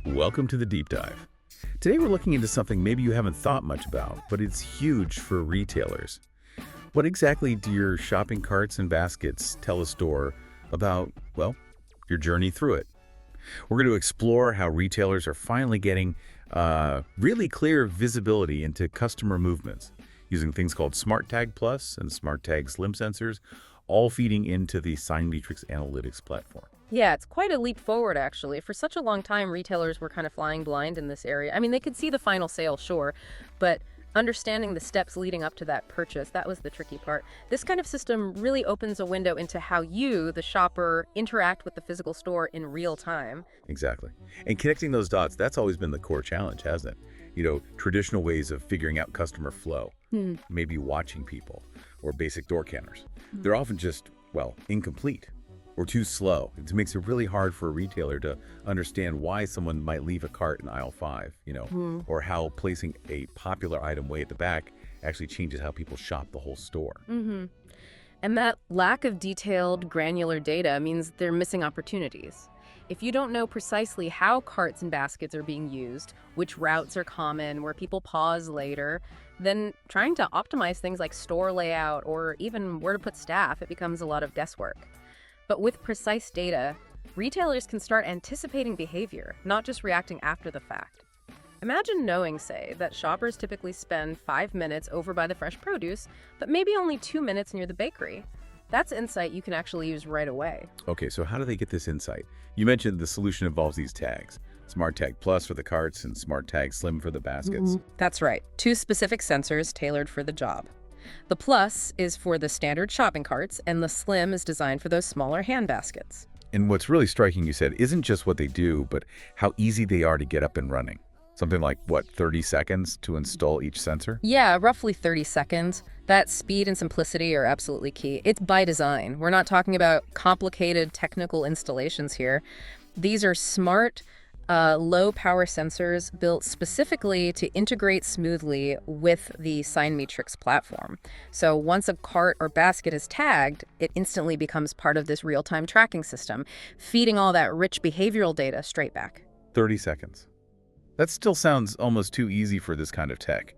Welcome to the Deep Dive. Today we're looking into something maybe you haven't thought much about, but it's huge for retailers. What exactly do your shopping carts and baskets tell a store about, well, your journey through it? We're going to explore how retailers are finally getting really clear visibility into customer movements using things called SmartTag Plus and SmartTag Slim sensors, all feeding into the SignMetrix analytics platform. Yeah, it's quite a leap forward, actually. For such a long time, retailers were kind of flying blind in this area. I mean, they could see the final sale, sure, but understanding the steps leading up to that purchase, that was the tricky part. This kind of system really opens a window into how you, the shopper, interact with the physical store in real time. Exactly. And connecting those dots, that's always been the core challenge, hasn't it? Traditional ways of figuring out customer flow, maybe watching people, or basic door counters. They're often just, incomplete or too slow. It makes it really hard for a retailer to understand why someone might leave a cart in aisle 5, or how placing a popular item way at the back actually changes how people shop the whole store. And that lack of detailed, granular data means they're missing opportunities. If you don't know precisely how carts and baskets are being used, which routes are common, where people pause later, then trying to optimize things like store layout or even where to put staff, it becomes a lot of guesswork. But with precise data, retailers can start anticipating behavior, not just reacting after the fact. Imagine knowing, say, that shoppers typically spend 5 minutes over by the fresh produce, but maybe only 2 minutes near the bakery. That's insight you can actually use right away. Okay, so how do they get this insight? You mentioned the solution involves these tags. SmartTag Plus for the carts and SmartTag Slim for the baskets. That's right. 2 specific sensors tailored for the job. The Plus is for the standard shopping carts, and the Slim is designed for those smaller hand baskets. And what's really striking, you said, isn't just what they do, but how easy they are to get up and running. Something like, 30 seconds to install each sensor? Yeah, roughly 30 seconds. That speed and simplicity are absolutely key. It's by design. We're not talking about complicated technical installations here. These are smart, low-power sensors built specifically to integrate smoothly with the SignMetrix platform. So once a cart or basket is tagged, it instantly becomes part of this real-time tracking system, feeding all that rich behavioral data straight back. 30 seconds. That still sounds almost too easy for this kind of tech.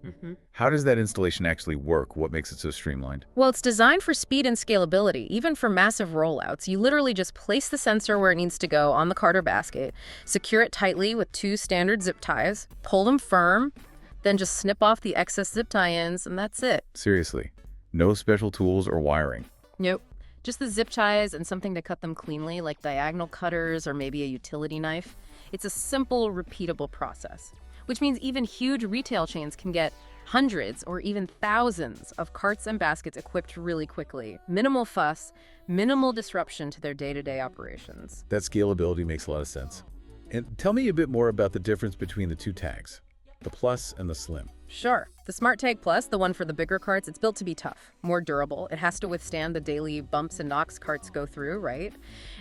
How does that installation actually work? What makes it so streamlined? Well, it's designed for speed and scalability, even for massive rollouts. You literally just place the sensor where it needs to go on the cart or basket, secure it tightly with 2 standard zip ties, pull them firm, then just snip off the excess zip tie-ins, and that's it. Seriously, no special tools or wiring. Nope. Just the zip ties and something to cut them cleanly, like diagonal cutters or maybe a utility knife. It's a simple, repeatable process, which means even huge retail chains can get hundreds or even thousands of carts and baskets equipped really quickly. Minimal fuss, minimal disruption to their day-to-day operations. That scalability makes a lot of sense. And tell me a bit more about the difference between the 2 tags, the Plus and the Slim. Sure. The SmartTag Plus, the one for the bigger carts, it's built to be tough, more durable. It has to withstand the daily bumps and knocks carts go through, right?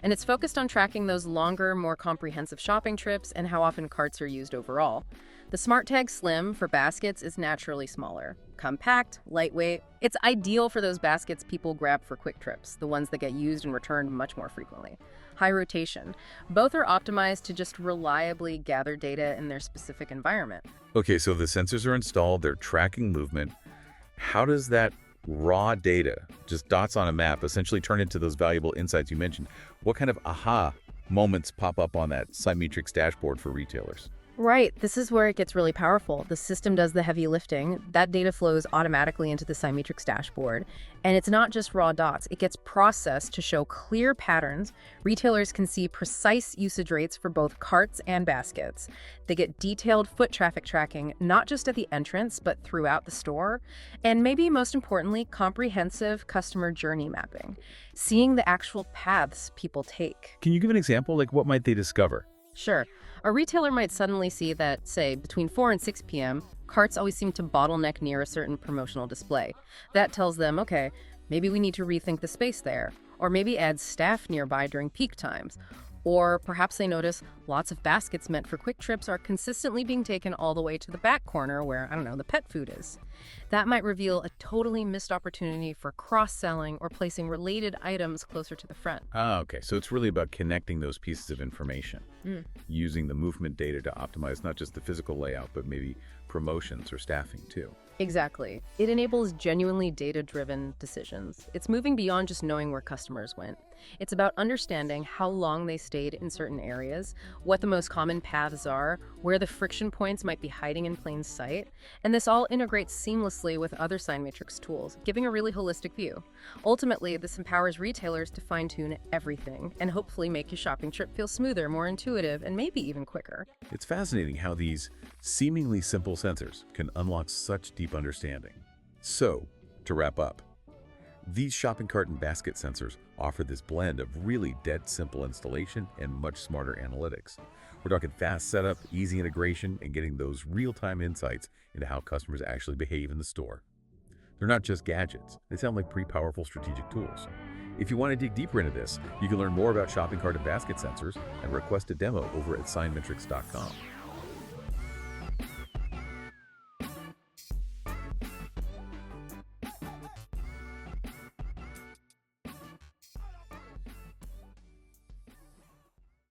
And it's focused on tracking those longer, more comprehensive shopping trips and how often carts are used overall. The SmartTag Slim for baskets is naturally smaller, compact, lightweight. It's ideal for those baskets people grab for quick trips, the ones that get used and returned much more frequently. High rotation. Both are optimized to just reliably gather data in their specific environment. Okay, so the sensors are installed, they're tracking movement. How does that raw data, just dots on a map, essentially turn into those valuable insights you mentioned? What kind of aha moments pop up on that SignMetrix dashboard for retailers? Right. This is where it gets really powerful. The system does the heavy lifting. That data flows automatically into the SignMetrix dashboard. And it's not just raw dots. It gets processed to show clear patterns. Retailers can see precise usage rates for both carts and baskets. They get detailed foot traffic tracking, not just at the entrance, but throughout the store. And maybe most importantly, comprehensive customer journey mapping, seeing the actual paths people take. Can you give an example? Like, what might they discover? Sure. A retailer might suddenly see that, say, between 4 and 6 p.m., carts always seem to bottleneck near a certain promotional display. That tells them, okay, maybe we need to rethink the space there, or maybe add staff nearby during peak times. Or perhaps they notice lots of baskets meant for quick trips are consistently being taken all the way to the back corner where, I don't know, the pet food is. That might reveal a totally missed opportunity for cross-selling or placing related items closer to the front. Ah, okay. So it's really about connecting those pieces of information, Mm. using the movement data to optimize not just the physical layout, but maybe promotions or staffing too. Exactly. It enables genuinely data-driven decisions. It's moving beyond just knowing where customers went. It's about understanding how long they stayed in certain areas, what the most common paths are, where the friction points might be hiding in plain sight, and this all integrates seamlessly with other SignMetrix tools, giving a really holistic view. Ultimately, this empowers retailers to fine-tune everything and hopefully make your shopping trip feel smoother, more intuitive, and maybe even quicker. It's fascinating how these seemingly simple sensors can unlock such deep understanding. So, to wrap up, these shopping cart and basket sensors offer this blend of really dead simple installation and much smarter analytics. We're talking fast setup, easy integration, and getting those real-time insights into how customers actually behave in the store. They're not just gadgets. They sound like pretty powerful strategic tools. If you want to dig deeper into this, you can learn more about shopping cart and basket sensors and request a demo over at SignMetrix.com.